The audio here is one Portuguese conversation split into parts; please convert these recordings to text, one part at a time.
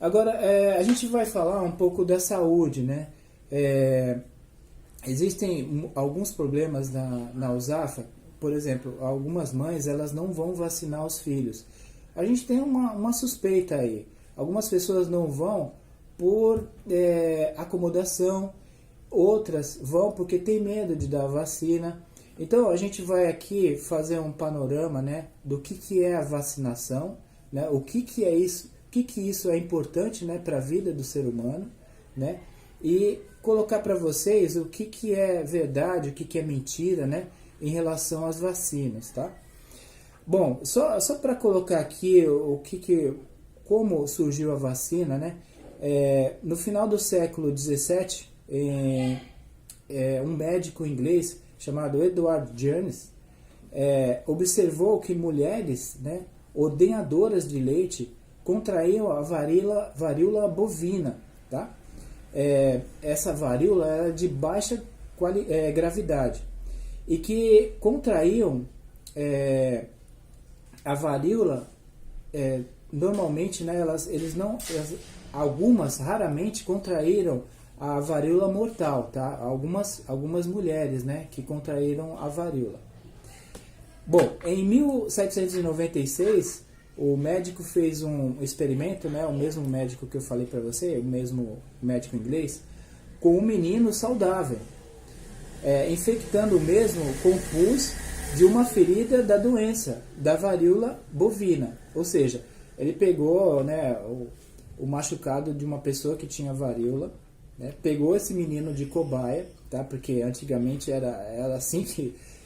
Agora, a gente vai falar um pouco da saúde, né? Existem alguns problemas na USAFA. Por exemplo, algumas mães elas não vão vacinar os filhos. A gente tem uma suspeita aí. Algumas pessoas não vão por acomodação, outras vão porque tem medo de dar a vacina. Então a gente vai aqui fazer um panorama, né, do que é a vacinação, né, o que é isso, que isso é importante, né, para a vida do ser humano, né, e colocar para vocês o que é verdade, o que é mentira, né, em relação às vacinas, tá? Bom, só para colocar aqui como surgiu a vacina, né? No final do século XVII, um médico inglês chamado Edward Jenner observou que mulheres, né, ordenhadoras de leite contraíam a varíola bovina, tá? Essa varíola era de baixa gravidade e que contraíam a varíola normalmente, né, algumas raramente contraíram a varíola mortal, tá? Algumas mulheres, né, que contraíram a varíola. Bom, em 1796, o médico fez um experimento, né, o mesmo médico que eu falei para você, o mesmo médico inglês, com um menino saudável, infectando o mesmo com pus de uma ferida da doença, da varíola bovina. Ou seja, ele pegou, né, o machucado de uma pessoa que tinha varíola, né, pegou esse menino de cobaia, tá, porque antigamente era assim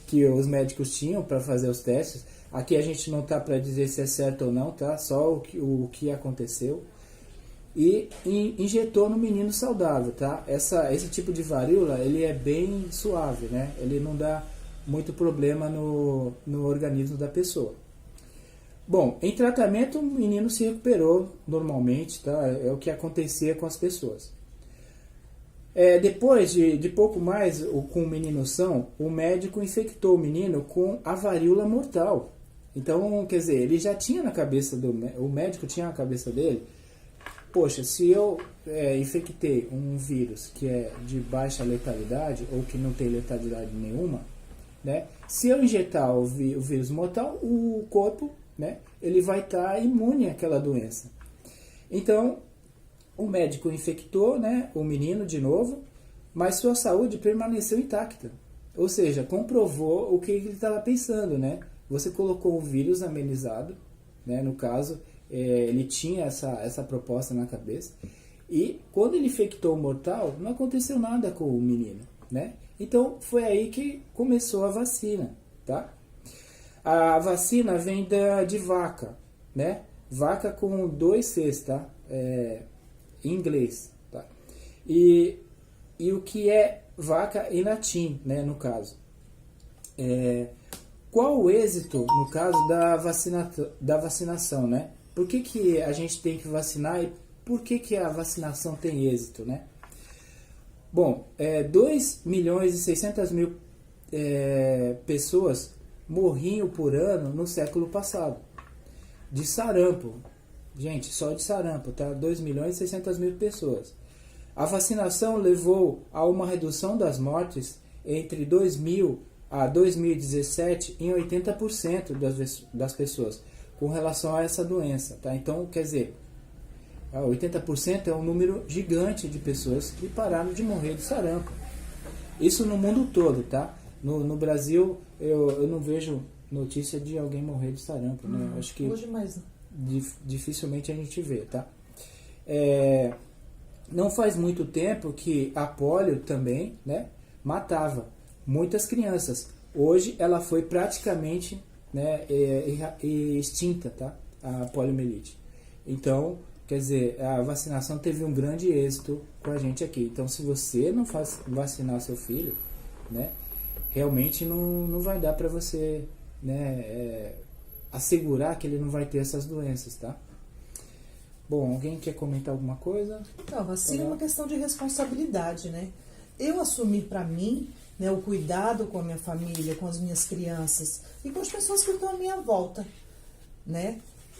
que os médicos tinham para fazer os testes. Aqui a gente não está para dizer se é certo ou não, tá, só o que aconteceu. E injetou no menino saudável, tá? Esse tipo de varíola, ele é bem suave, né? Ele não dá muito problema no organismo da pessoa. Bom, em tratamento o menino se recuperou normalmente, tá? É o que acontecia com as pessoas. Depois de pouco mais com o menino são, o médico infectou o menino com a varíola mortal. Então, quer dizer, ele já tinha na cabeça o médico tinha na cabeça dele, poxa, se eu infectei um vírus que é de baixa letalidade ou que não tem letalidade nenhuma, né? Se eu injetar o vírus mortal, o corpo, né, ele vai estar imune àquela doença. Então, o médico infectou, né, o menino de novo, mas sua saúde permaneceu intacta. Ou seja, comprovou o que ele estava pensando, né? Você colocou o vírus amenizado, né, no caso, ele tinha essa proposta na cabeça, e quando ele infectou o mortal, não aconteceu nada com o menino, né? Então, foi aí que começou a vacina, tá? A vacina vem de vaca, né? Vaca com 2 Cs, tá? Em inglês, tá? E o que é vaca em latim, né, no caso? Qual o êxito, no caso, da vacinação, né? Por que a gente tem que vacinar e por que a vacinação tem êxito, né? Bom, 2.600.000 pessoas morriam por ano no século passado de sarampo. Gente, só de sarampo, tá? 2.600.000 pessoas. A vacinação levou a uma redução das mortes entre 2000 a 2017 em 80% das pessoas com relação a essa doença, tá? Então, quer dizer, 80% é um número gigante de pessoas que pararam de morrer de sarampo. Isso no mundo todo, tá? No Brasil, eu não vejo notícia de alguém morrer de sarampo, né? Acho que hoje mais dificilmente a gente vê, tá? Não faz muito tempo que a polio também, né, matava muitas crianças. Hoje ela foi praticamente, né, extinta, tá? A poliomielite. Então, quer dizer, a vacinação teve um grande êxito com a gente aqui. Então, se você não faz vacinar seu filho, né, realmente não vai dar para você, né, assegurar que ele não vai ter essas doenças, tá? Bom, alguém quer comentar alguma coisa? Não, vacina é uma questão de responsabilidade, né? Eu assumi para mim, né, o cuidado com a minha família, com as minhas crianças e com as pessoas que estão à minha volta, né?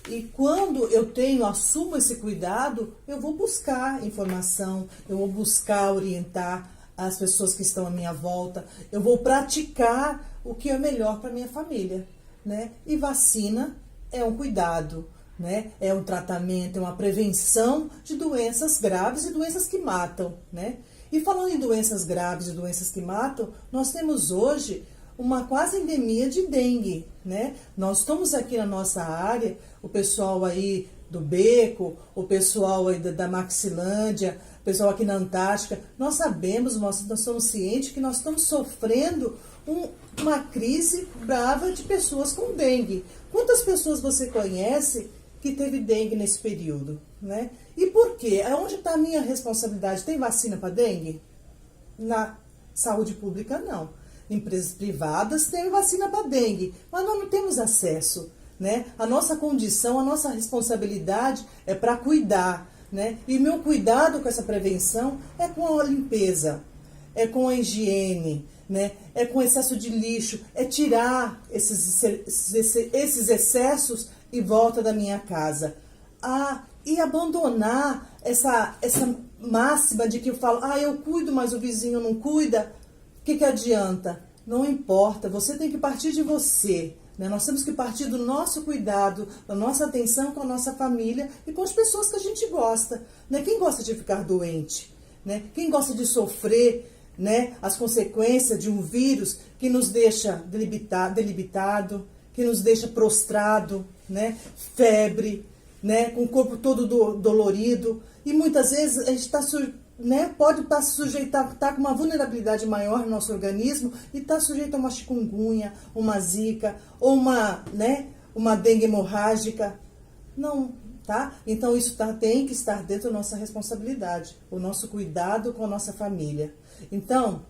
E quando eu assumo esse cuidado, eu vou buscar informação, eu vou buscar orientar as pessoas que estão à minha volta, eu vou praticar o que é melhor para minha família, né? E vacina é um cuidado, né? É um tratamento, é uma prevenção de doenças graves e doenças que matam, né? E falando em doenças graves e doenças que matam, nós temos hoje uma quase endemia de dengue, né? Nós estamos aqui na nossa área, o pessoal aí do Beco, o pessoal aí da Maxilândia, o pessoal aqui na Antártica, nós sabemos, nós somos cientes que nós estamos sofrendo uma crise brava de pessoas com dengue. Quantas pessoas você conhece que teve dengue nesse período, né? E por quê? Onde está a minha responsabilidade? Tem vacina para dengue? Na saúde pública, não. Empresas privadas têm vacina para dengue, mas nós não temos acesso, né? A nossa condição, a nossa responsabilidade é para cuidar, né? E meu cuidado com essa prevenção é com a limpeza, é com a higiene, né? É com excesso de lixo, é tirar esses excessos e volta da minha casa. E abandonar essa máxima de que eu falo, eu cuido, mas o vizinho não cuida. O que adianta? Não importa, você tem que partir de você, né? Nós temos que partir do nosso cuidado, da nossa atenção com a nossa família e com as pessoas que a gente gosta, né? Quem gosta de ficar doente, né? Quem gosta de sofrer, né, as consequências de um vírus que nos deixa debilitado, que nos deixa prostrado, né? Febre, né? Com o corpo todo dolorido, e muitas vezes a gente está pode estar sujeito a estar com uma vulnerabilidade maior no nosso organismo e estar sujeito a uma chikungunya, uma zika, ou uma dengue hemorrágica. Não, tá? Então isso tem que estar dentro da nossa responsabilidade, o nosso cuidado com a nossa família. Então,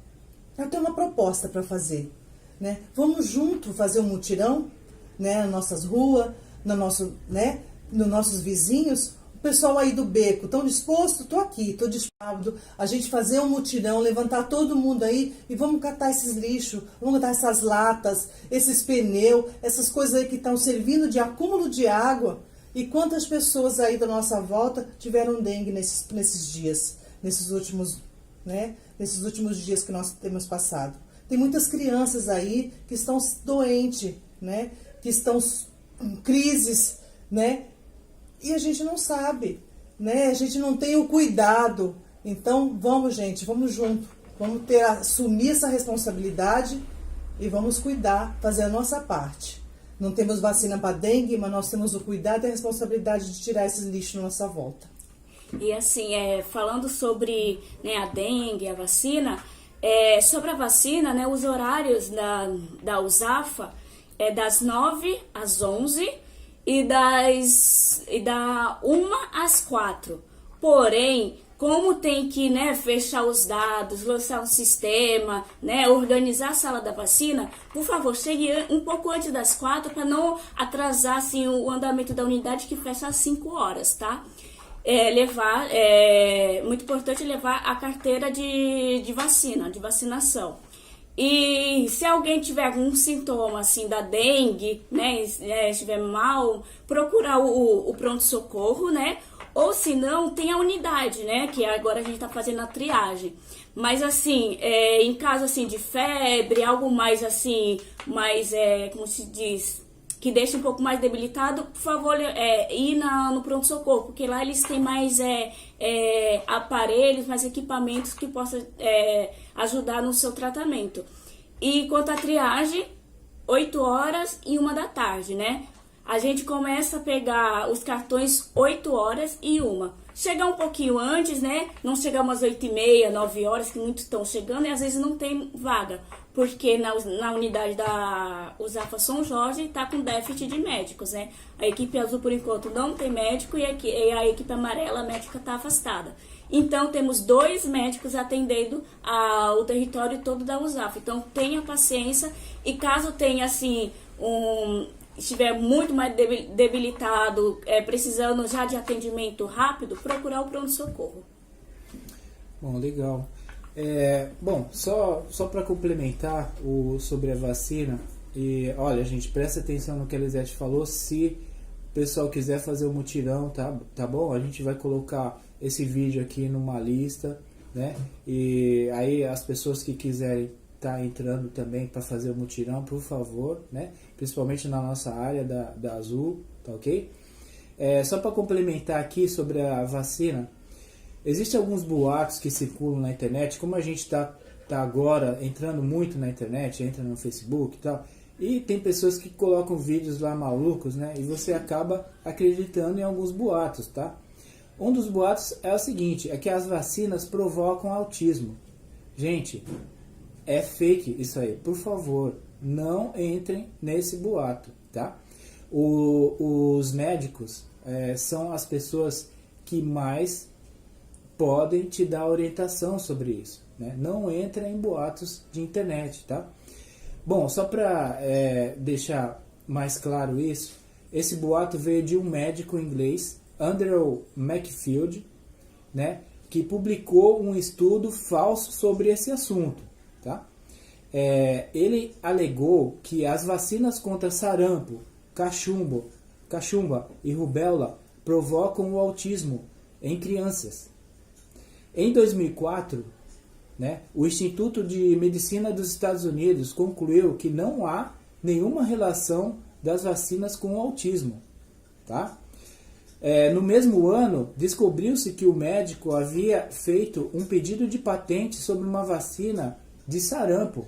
eu tenho uma proposta para fazer, né? Vamos junto fazer um mutirão, né, nas nossas ruas, nos nossos vizinhos. O pessoal aí do Beco, estão dispostos? Estou aqui, estou disposto. A gente fazer um mutirão, levantar todo mundo aí e vamos catar esses lixos, vamos catar essas latas, esses pneus, essas coisas aí que estão servindo de acúmulo de água. E quantas pessoas aí da nossa volta tiveram dengue nesses dias, nesses últimos dias que nós temos passado. Tem muitas crianças aí que estão doentes, né? Que estão em crises, né? E a gente não sabe, né? A gente não tem o cuidado. Então, vamos, gente, vamos junto. Vamos assumir essa responsabilidade e vamos cuidar, fazer a nossa parte. Não temos vacina para dengue, mas nós temos o cuidado e a responsabilidade de tirar esses lixos na nossa volta. E assim, falando sobre, né, a dengue, a vacina, sobre a vacina, né, os horários da USAFA é das 9 às 11 e da 1 às 4. Porém, como tem que, né, fechar os dados, lançar um sistema, né, organizar a sala da vacina, por favor, chegue um pouco antes das 4 para não atrasar assim, o andamento da unidade que fecha às 5 horas, tá? Muito importante levar a carteira de vacina, de vacinação. E se alguém tiver algum sintoma assim da dengue, né, estiver mal, procurar o pronto-socorro, né? Ou se não, tem a unidade, né? Que agora a gente tá fazendo a triagem. Mas assim, em caso assim de febre, algo mais assim, como se diz, que deixa um pouco mais debilitado, por favor, ir no pronto-socorro, porque lá eles têm mais aparelhos, mais equipamentos que possam ajudar no seu tratamento. E quanto à triagem, 8 horas e 1 da tarde, né? A gente começa a pegar os cartões 8 horas e 1. Chegar um pouquinho antes, né? Não chegar umas 8h30, 9 horas, que muitos estão chegando, e às vezes não tem vaga. Porque na unidade da USAFA São Jorge está com déficit de médicos, né? A equipe azul, por enquanto, não tem médico e a equipe amarela, a médica, está afastada. Então, temos 2 médicos atendendo o território todo da USAFA. Então, tenha paciência e caso tenha, assim, estiver muito mais debilitado, precisando já de atendimento rápido, procurar o pronto-socorro. Bom, legal. Só para complementar sobre a vacina, e olha, gente, presta atenção no que a Elisete falou. Se pessoal quiser fazer o mutirão, tá bom? A gente vai colocar esse vídeo aqui numa lista, né? E aí as pessoas que quiserem tá entrando também para fazer o mutirão, por favor, né? Principalmente na nossa área da Azul, tá ok? Só para complementar aqui sobre a vacina, existem alguns boatos que circulam na internet, como a gente tá agora entrando muito na internet, entra no Facebook e tal, e tem pessoas que colocam vídeos lá malucos, né? E você acaba acreditando em alguns boatos, tá? Um dos boatos é o seguinte, é que as vacinas provocam autismo. Gente, é fake isso aí. Por favor, não entrem nesse boato, tá? Os médicos são as pessoas que mais podem te dar orientação sobre isso, né? Não entrem em boatos de internet, tá? Bom, só para deixar mais claro isso, esse boato veio de um médico inglês, Andrew Macfield, né? Que publicou um estudo falso sobre esse assunto, tá? Ele alegou que as vacinas contra sarampo, cachumba e rubéola provocam o autismo em crianças. Em 2004, né, o Instituto de Medicina dos Estados Unidos concluiu que não há nenhuma relação das vacinas com o autismo. Tá? No mesmo ano, descobriu-se que o médico havia feito um pedido de patente sobre uma vacina de sarampo,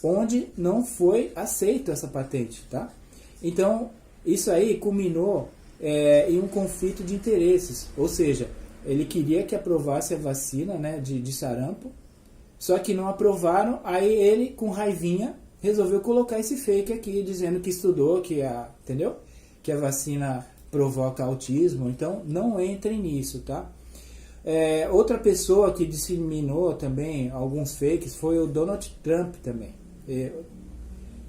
onde não foi aceita essa patente. Tá? Então, isso aí culminou em um conflito de interesses, ou seja, ele queria que aprovasse a vacina, né, de sarampo, só que não aprovaram, aí ele, com raivinha, resolveu colocar esse fake aqui, dizendo que estudou, entendeu? Que a vacina provoca autismo, então não entrem nisso, tá? Outra pessoa que disseminou também alguns fakes foi o Donald Trump também.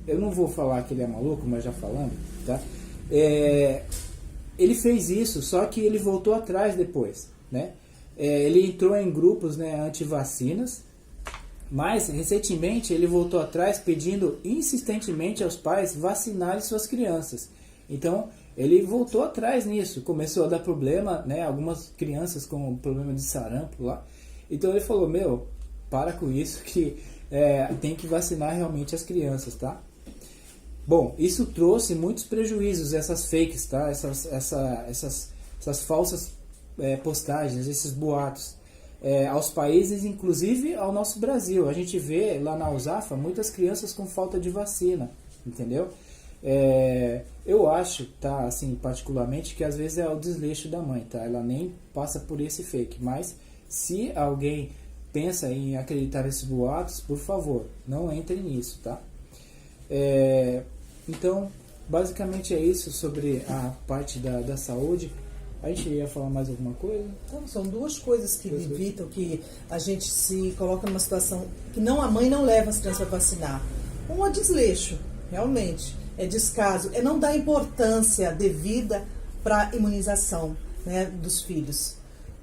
Eu não vou falar que ele é maluco, mas já falando, tá? Ele fez isso, só que ele voltou atrás depois, né? Ele entrou em grupos, né, anti-vacinas, mas recentemente ele voltou atrás pedindo insistentemente aos pais vacinarem suas crianças. Então ele voltou atrás nisso, começou a dar problema, né, algumas crianças com problema de sarampo lá. Então ele falou, para com isso que tem que vacinar realmente as crianças, tá? Bom, isso trouxe muitos prejuízos, essas fakes, tá? Essas falsas postagens, esses boatos, aos países, inclusive ao nosso Brasil. A gente vê lá na USAFA muitas crianças com falta de vacina, entendeu? Eu acho, tá, assim, particularmente, que às vezes é o desleixo da mãe, tá? Ela nem passa por esse fake, mas se alguém pensa em acreditar nesses boatos, por favor, não entre nisso, tá? Então, basicamente é isso sobre a parte da saúde. A gente ia falar mais alguma coisa? Então, são duas coisas que evitam que a gente se coloca numa situação que a mãe não leva as crianças para vacinar. Um é desleixo, realmente. É descaso, é não dar importância devida para a imunização, né, dos filhos.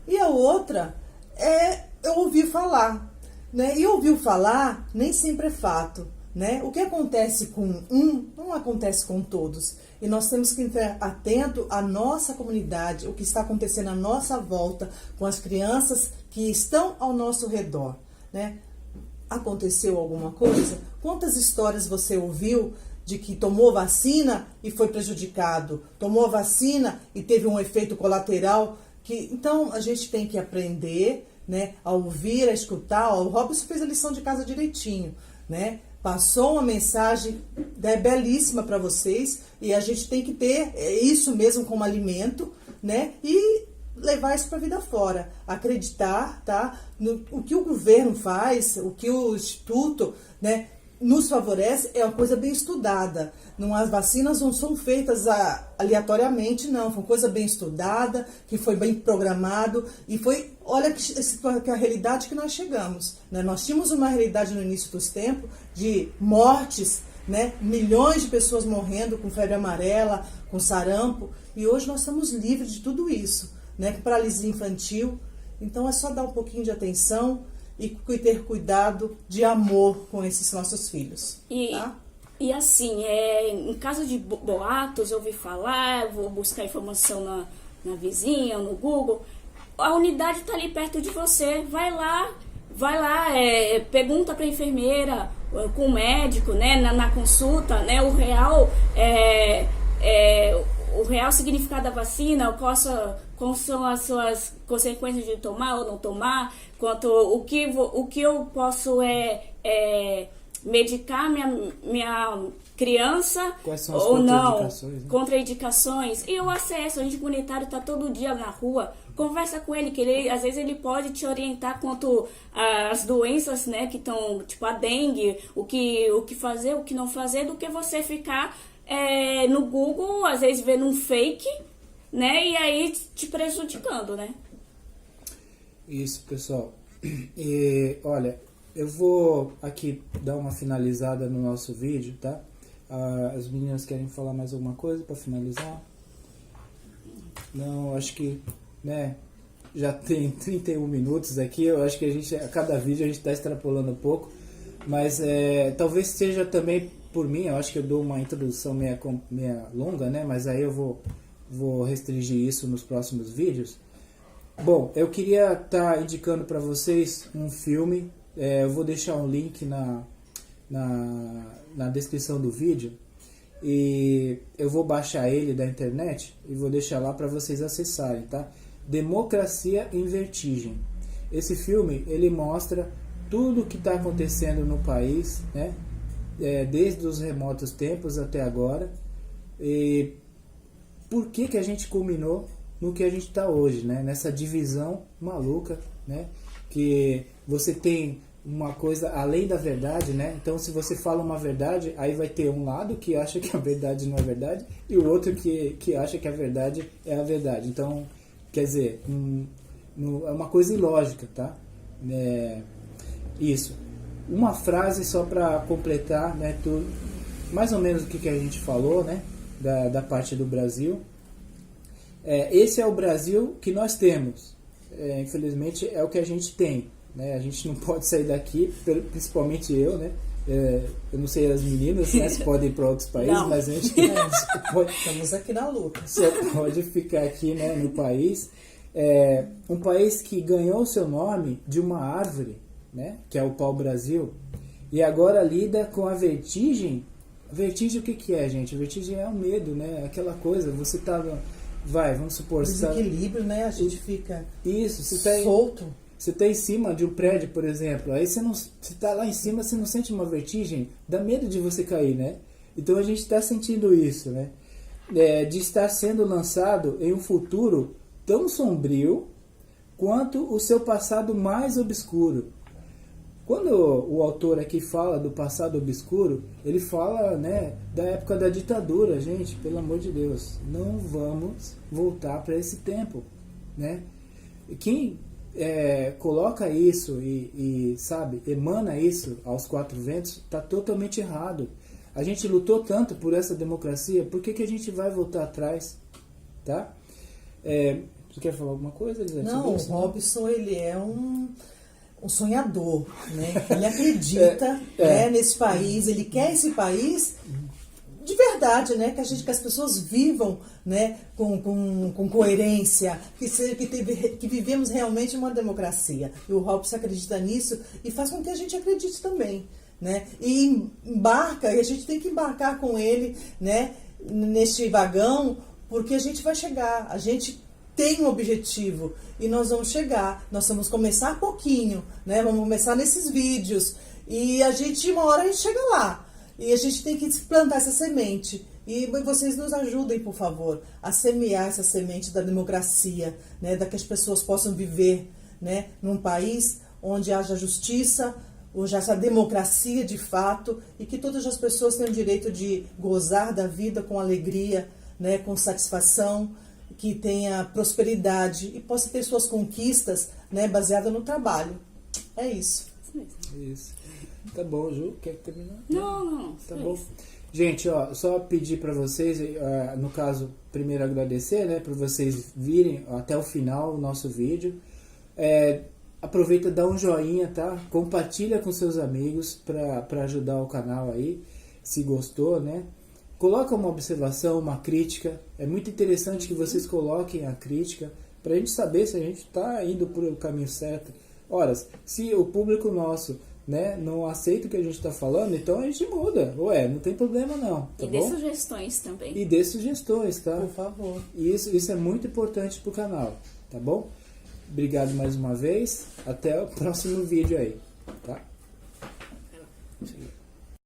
E a outra é eu ouvir falar, né? E ouvir falar nem sempre é fato, né? O que acontece com um não acontece com todos. E nós temos que estar atento à nossa comunidade, o que está acontecendo à nossa volta com as crianças que estão ao nosso redor, né? Aconteceu alguma coisa? Quantas histórias você ouviu de que tomou vacina e foi prejudicado, tomou vacina e teve um efeito colateral? Então, a gente tem que aprender, né, a ouvir, a escutar. O Robson fez a lição de casa direitinho, né? Passou uma mensagem belíssima para vocês e a gente tem que ter isso mesmo como alimento, né? E levar isso para a vida fora. Acreditar, tá? O que o governo faz, o que o Instituto, né, nos favorece é uma coisa bem estudada. As vacinas não são feitas aleatoriamente, não. Foi uma coisa bem estudada, que foi bem programado. E foi, olha que a realidade que nós chegamos, né? Nós tínhamos uma realidade no início dos tempos de mortes, né? Milhões de pessoas morrendo com febre amarela, com sarampo. E hoje nós estamos livres de tudo isso, né? Com paralisia infantil. Então é só dar um pouquinho de atenção e ter cuidado de amor com esses nossos filhos. E tá? E assim, em caso de boatos, eu ouvi falar, vou buscar informação na vizinha, no Google, a unidade está ali perto de você, vai lá, pergunta para a enfermeira, com o médico, né, na consulta, né, o real significado da vacina, quais são as suas consequências de tomar ou não tomar, quanto o que eu posso medicar minha criança quais são as ou não, contraindicações, né? contraindicações. E o acesso, o agente comunitário está todo dia na rua, conversa com ele, que às vezes ele pode te orientar quanto às doenças, né, que estão, tipo a dengue, o que fazer, o que não fazer, do que você ficar no Google, às vezes vendo um fake, né, e aí te prejudicando, né? Isso, pessoal. E, olha, eu vou aqui dar uma finalizada no nosso vídeo, tá? As meninas querem falar mais alguma coisa para finalizar? Não, acho que, né, já tem 31 minutos aqui, eu acho que a cada vídeo a gente está extrapolando um pouco, mas talvez seja também por mim, eu acho que eu dou uma introdução meia longa, né, mas aí eu vou restringir isso nos próximos vídeos. Bom, eu queria estar indicando para vocês um filme, eu vou deixar um link na descrição do vídeo, e eu vou baixar ele da internet e vou deixar lá para vocês acessarem, tá? Democracia em Vertigem. Esse filme, ele mostra tudo o que está acontecendo no país, né? Desde os remotos tempos até agora, e por que a gente culminou no que a gente está hoje, né? Nessa divisão maluca, né? Que você tem uma coisa além da verdade, né? Então, se você fala uma verdade, aí vai ter um lado que acha que a verdade não é verdade e o outro que acha que a verdade é a verdade. Então, quer dizer, é uma coisa ilógica, tá? Isso. Uma frase só para completar, né? Mais ou menos o que a gente falou, né? Da parte do Brasil. Esse é o Brasil que nós temos. Infelizmente, é o que a gente tem. Né? A gente não pode sair daqui, principalmente eu, né? Eu não sei as meninas, né, se podem ir para outros países, não. Mas a gente estamos aqui na luta. Só pode ficar aqui, né, no país. Um país que ganhou o seu nome de uma árvore, né, que é o pau-brasil, e agora lida com a vertigem. Vertigem, o que é, gente? A vertigem é o medo, né? Aquela coisa, você tá... vamos supor... Desequilíbrio, né? A gente fica solto. Você está em cima de um prédio, por exemplo, aí você está lá em cima, você não sente uma vertigem, dá medo de você cair, né? Então a gente está sentindo isso, né? De estar sendo lançado em um futuro tão sombrio quanto o seu passado mais obscuro. Quando o autor aqui fala do passado obscuro, ele fala, né, da época da ditadura. Gente, pelo amor de Deus, não vamos voltar para esse tempo, né? Quem coloca isso e sabe, emana isso aos quatro ventos, está totalmente errado. A gente lutou tanto por essa democracia, por que a gente vai voltar atrás? Tá? Você quer falar alguma coisa, Elisete? Não, o Robson, ele é um sonhador, né? Ele acredita né, nesse país, ele quer esse país de verdade, né? Que as pessoas vivam, né, com coerência, que vivemos realmente uma democracia. E o Robson acredita nisso e faz com que a gente acredite também, né? E a gente tem que embarcar com ele, né, neste vagão, porque a gente vai chegar, a gente tem um objetivo e nós vamos chegar, nós vamos começar pouquinho, né? Vamos começar nesses vídeos e uma hora a gente chega lá. E a gente tem que plantar essa semente. E vocês nos ajudem, por favor, a semear essa semente da democracia, né, da que as pessoas possam viver, né, num país onde haja justiça, onde haja democracia de fato, e que todas as pessoas tenham o direito de gozar da vida com alegria, né, com satisfação, que tenha prosperidade e possa ter suas conquistas, né, baseadas no trabalho. É isso. Isso. Tá bom, Ju, quer terminar? Não. Tá bom. Gente, só pedir para vocês, no caso, primeiro agradecer, né, para vocês virem até o final o nosso vídeo. Aproveita, dá um joinha, tá? Compartilha com seus amigos para ajudar o canal aí. se gostou, né? Coloca uma observação, uma crítica. É muito interessante que vocês coloquem a crítica para a gente saber se a gente está indo por o caminho certo. Ora, se o público nosso, né, não aceita o que a gente está falando, então a gente muda. Ué, não tem problema não. Tá E dê bom? sugestões também. E dê sugestões, tá? Por favor. Isso é muito importante pro canal, tá bom? Obrigado mais uma vez. Até o próximo vídeo aí, tá?